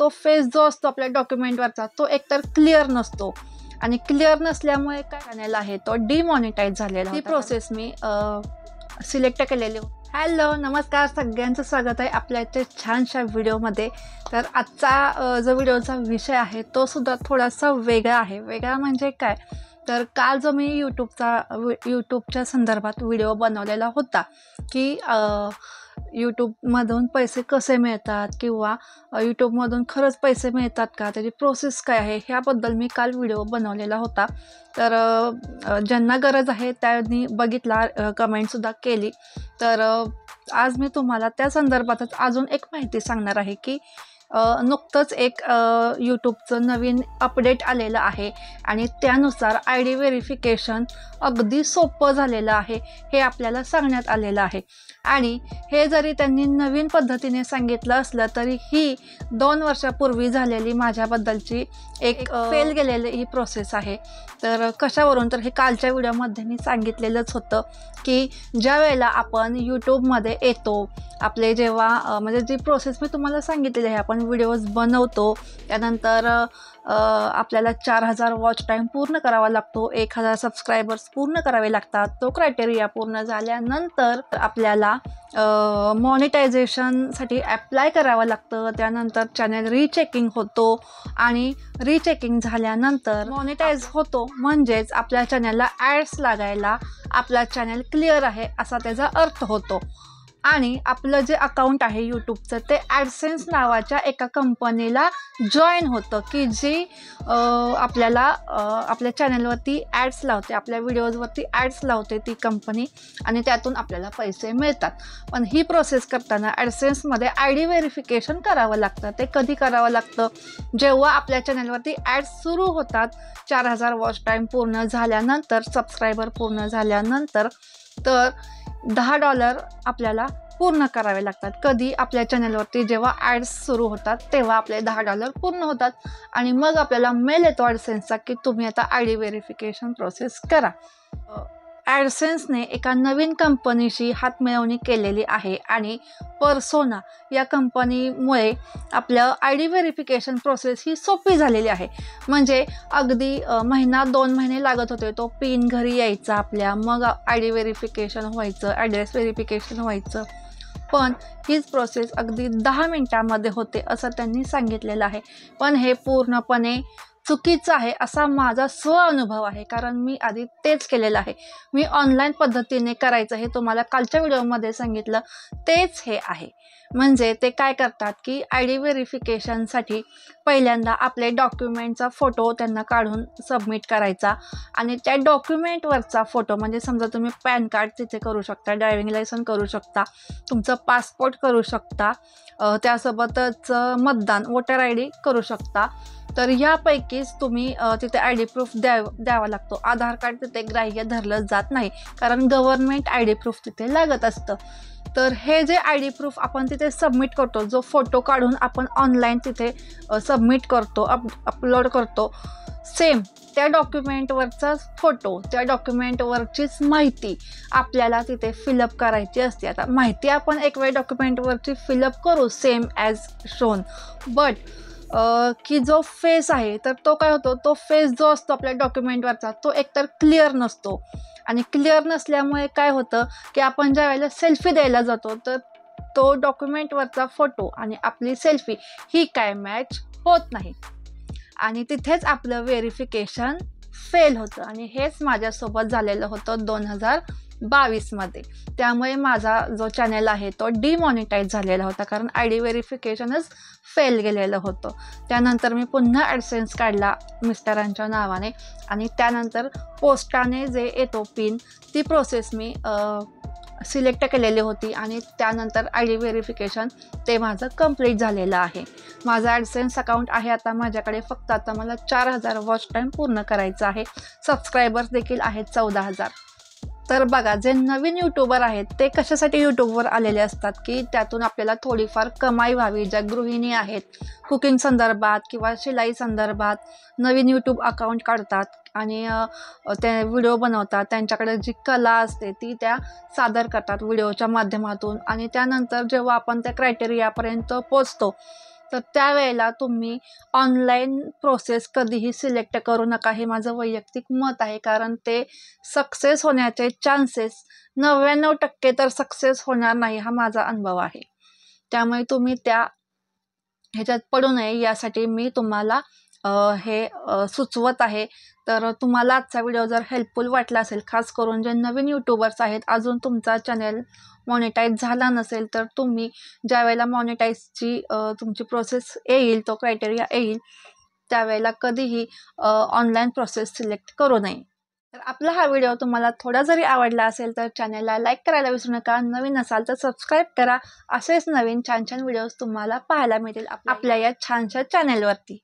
तो फेस जो असतो आपल्या डॉक्युमेंटवरचा तो एकतर क्लिअर नसतो आणि क्लिअर नसल्यामुळे काय चॅनल आहे तो डिमॉनिटाईज झालेला. ही प्रोसेस मी सिलेक्ट केलेली. हॅलो नमस्कार, सगळ्यांचं स्वागत आहे आपल्या इथे छानशा व्हिडिओमध्ये. तर आजचा जो व्हिडिओचा विषय आहे तो सुद्धा थोडासा वेगळा आहे. वेगळा म्हणजे काय, तर काल जो मी यूट्यूबच्या संदर्भात व्हिडिओ बनवलेला होता की यूट्यूबमधून पैसे कसे मिळतात किंवा यूट्यूबमधून खरंच पैसे मिळतात का, त्याची प्रोसेस काय आहे, ह्याबद्दल मी काल व्हिडिओ बनवलेला होता. तर ज्यांना गरज आहे त्यांनी बघितला, कमेंटसुद्धा केली. तर आज मी तुम्हाला त्या संदर्भातच अजून एक माहिती सांगणार आहे की नुकतंच एक यूट्यूबचं नवीन अपडेट आलेलं आहे आणि त्यानुसार ID व्हेरिफिकेशन अगदी सोपं झालेलं आहे हे आपल्याला सांगण्यात आलेलं आहे. आणि हे जरी त्यांनी नवीन पद्धतीने सांगितलं असलं तरी ही 2 वर्षापूर्वी झालेली माझ्याबद्दलची एक फेल गेलेली ही प्रोसेस आहे. तर कशावरून, तर हे कालच्या व्हिडिओमध्ये मी सांगितलेलंच होतं की ज्या वेळेला आपण यूट्यूबमध्ये येतो, आपले जेव्हा म्हणजे जी प्रोसेस मी तुम्हाला सांगितलेली आहे, आपण व्हिडिओज बनवतो, त्यानंतर आपल्याला 4000 वॉच टाईम पूर्ण करावा लागतो, 1000 सबस्क्रायबर्स पूर्ण करावे लागतात. तो क्रायटेरिया पूर्ण झाल्यानंतर आपल्याला मॉनिटायझेशनसाठी ॲप्लाय करावं लागतं. त्यानंतर चॅनल रीचेकिंग होतो आणि रीचेकिंग झाल्यानंतर मॉनिटाईज होतो, म्हणजेच आपल्या चॅनलला ॲड्स लागायला आपला चॅनल क्लिअर आहे असा त्याचा अर्थ होतो. आणि आपलं जे अकाउंट आहे यूट्यूबचं ते ॲडसेन्स नावाच्या एका कंपनीला जॉईन होतं की जी आपल्याला आपल्या चॅनलवरती ॲड्स लावते, आपल्या व्हिडिओजवरती ॲड्स लावते ती कंपनी, आणि त्यातून आपल्याला पैसे मिळतात. पण ही प्रोसेस करताना ॲडसेन्समध्ये ID व्हेरिफिकेशन करावं लागतं. ते कधी करावं लागतं, जेव्हा आपल्या चॅनलवरती ॲड्स सुरू होतात, 4000 वॉच टाईम पूर्ण झाल्यानंतर, सबस्क्रायबर पूर्ण झाल्यानंतर, तर $10 आपल्याला पूर्ण करावे लागतात. कधी, आपल्या चॅनलवरती जेव्हा ॲड्स सुरू होतात तेव्हा आपले $10 पूर्ण होतात आणि मग आपल्याला मेल येतो ॲडसेन्सचा की तुम्ही आता ID व्हेरिफिकेशन प्रोसेस करा. ॲडसेन्सने एका नवीन कंपनीशी हातमिळवणी केलेली आहे आणि पर्सोना या कंपनीमुळे आपलं ID व्हेरिफिकेशन प्रोसेस ही सोपी झालेली आहे. म्हणजे अगदी महिना 2 महिने लागत होते, तो पिन घरी यायचा आपल्या, मग ID व्हेरिफिकेशन व्हायचं, ॲड्रेस व्हेरिफिकेशन व्हायचं. पण हीच प्रोसेस अगदी 10 मिनिटांमध्ये होते असं त्यांनी सांगितलेलं आहे. पण हे पूर्णपणे चुकीचं आहे असा माझा अनुभव आहे, कारण मी आधी तेच केलेलं आहे. मी ऑनलाईन पद्धतीने करायचं हे तुम्हाला कालच्या व्हिडिओमध्ये सांगितलं, तेच हे आहे. म्हणजे ते काय करतात की ID व्हेरिफिकेशनसाठी पहिल्यांदा आपले डॉक्युमेंटचा फोटो त्यांना काढून सबमिट करायचा आणि त्या डॉक्युमेंटवरचा फोटो, म्हणजे समजा तुम्ही पॅन कार्ड तिथे करू शकता, ड्रायव्हिंग लायसन करू शकता, तुमचं पासपोर्ट करू शकता, त्यासोबतच मतदान वोटर ID करू शकता. तर यापैकीच तुम्ही तिथे ID प्रूफ द्यावा लागतो. आधार कार्ड तिथे ग्राह्य धरलं जात नाही, कारण गव्हर्नमेंट ID प्रूफ तिथे लागत असतं. तर हे जे ID प्रूफ आपण तिथे सबमिट करतो, जो फोटो काढून आपण ऑनलाईन तिथे सबमिट करतो, अपलोड करतो, सेम त्या डॉक्युमेंटवरचाच फोटो, त्या डॉक्युमेंटवरचीच माहिती आपल्याला तिथे फिलअप करायची असते. आता माहिती आपण एक वेळ डॉक्युमेंटवरची फिलअप करू सेम ॲज शोन, बट की जो फेस आहे तर तो काय होतो, तो फेस जो असतो आपल्या डॉक्युमेंटवरचा तो एकतर क्लिअर नसतो आणि क्लिअर नसल्यामुळे काय होतं की आपण ज्या वेळेला सेल्फी द्यायला जातो तर तो डॉक्युमेंटवरचा फोटो आणि आपली सेल्फी ही काय मॅच होत नाही आणि तिथेच आपलं व्हेरिफिकेशन फेल होतं. आणि हेच माझ्यासोबत झालेलं होतं 2022मध्ये. त्यामुळे माझा जो चॅनल आहे तो डिमॉनिटाईज झालेला होता, कारण ID व्हेरिफिकेशनच फेल गेलेलं होतं. त्यानंतर मी पुन्हा ॲडसेन्स काढला मिस्टरांच्या नावाने आणि त्यानंतर पोस्टाने जे येतो पिन, ती प्रोसेस मी सिलेक्ट केलेली होती आणि त्यानंतर ID व्हेरिफिकेशन ते माझं कंप्लीट झालेलं आहे. माझं ॲडसेन्स अकाउंट आहे आता माझ्याकडे. फक्त आता मला 4000 वॉच टाईम पूर्ण करायचं आहे. सबस्क्रायबर्स देखील आहेत 14000. तर बघा, जे नवीन यूट्यूबर आहेत ते कशासाठी यूट्यूबवर आलेले असतात की त्यातून आपल्याला थोडीफार कमाई व्हावी. ज्या गृहिणी आहेत कुकिंग संदर्भात किंवा शिलाई संदर्भात नवीन यूट्यूब अकाउंट काढतात आणि ते व्हिडिओ बनवतात, त्यांच्याकडे जी कला असते ती त्या सादर करतात व्हिडिओच्या माध्यमातून आणि त्यानंतर जेव्हा आपण त्या क्रायटेरियापर्यंत पोचतो तर त्यावेळेला तुम्ही ऑनलाईन प्रोसेस कधीही सिलेक्ट करू नका. हे माझं वैयक्तिक मत आहे, कारण ते सक्सेस होण्याचे चान्सेस 99% तर सक्सेस होणार नाही, हा माझा अनुभव आहे. त्यामुळे तुम्ही त्या ह्याच्यात पडू नये यासाठी मी तुम्हाला हे सुचवत आहे. तर तुम्हाला आजचा व्हिडिओ जर हेल्पफुल वाटला असेल, खास करून जे नवीन यूट्यूबर्स आहेत, अजून तुमचा चॅनल मॉनिटाईज झाला नसेल, तर तुम्ही ज्यावेळेला मॉनिटाईजची तुमची प्रोसेस येईल, तो क्रायटेरिया येईल, त्यावेळेला कधीही ऑनलाईन प्रोसेस सिलेक्ट करू नये. तर आपला हा व्हिडिओ तुम्हाला थोडा जरी आवडला असेल तर चॅनलला लाईक करायला विसरू नका. नवीन असाल तर सबस्क्राईब करा. असेच नवीन छान छान व्हिडिओज तुम्हाला पाहायला मिळतील आपल्या या छानशा चॅनलवरती.